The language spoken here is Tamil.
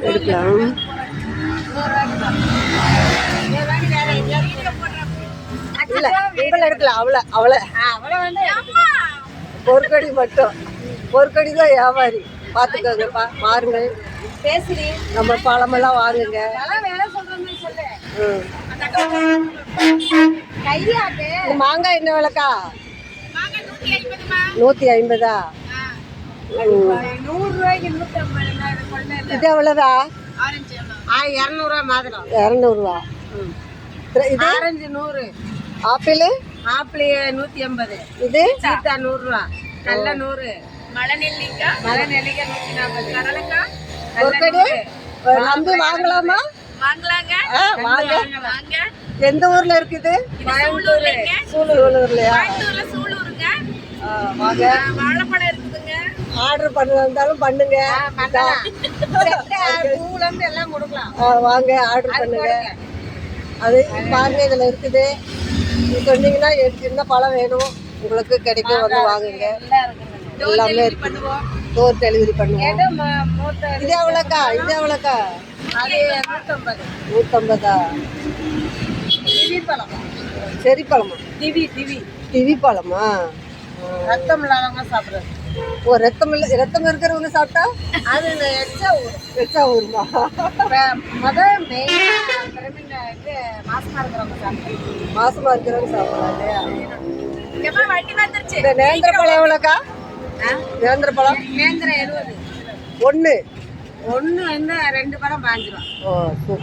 எடுக்கலாம். இல்லை இதில் எடுக்கலாம். அவளை பொற்கொடி மட்டும். பொற்கொடி தான் வியாபாரி. பார்த்துக்கோங்க பாருங்கள். பேசுறீ நம்ம பழமெல்லாம் வாங்குங்க. மாங்காய் என்ன விலைக்கா? 150. 100 இது எவ்வளோதா? 200 மாதுளம் 200. இது ஆரஞ்சு 100 ஆப்பிள் 150 இது சீத்தா 100 கல்ல 100 மலை நெல்லிக்காய் 140 கடலைக்காய் பொற்கொடி நம்பி வாங்கலாமா? வாங்கலாங்க. வாங்க. எந்த ஊர்ல இருக்குது? சூலூர்லயா? வாங்க. வாழைப்பழம் இருக்குதுங்க. ஆர்டர் பண்ணாலும் பண்ணுங்க. எல்லாம் கொடுக்கலாம். வாங்க ஆர்டர் பண்ணுங்க. அது பாருங்க இதில் இருக்குது. சொன்னீங்கன்னா என்ன பழம் வேணும் உங்களுக்கு கிடைக்கும். வந்து வாங்குங்க. எல்லாமே இருக்குது. டோர் டெலிவரி பண்ணுவோம். இது எவ்வளோக்கா? இது எவ்வளோக்கா? அது 150. 150. திவி பழம். செரி பழமா? திவி பழமா? ரத்தம் இல்லாதவங்க சாப்பிடுறது. ரத்தம் இருக்கிறவங்க சாப்பிட்டா அது எச்சா ஊருமா? மாசமா இருக்கிறவங்க சாப்பிடலாம் இல்லையா? இந்த நேந்திர பழம் எவ்வளோக்கா? நேந்திர பழம் 70. ஒன்று வந்து 2 பழம் 5 ரூபா. ஓ சூப்பர்.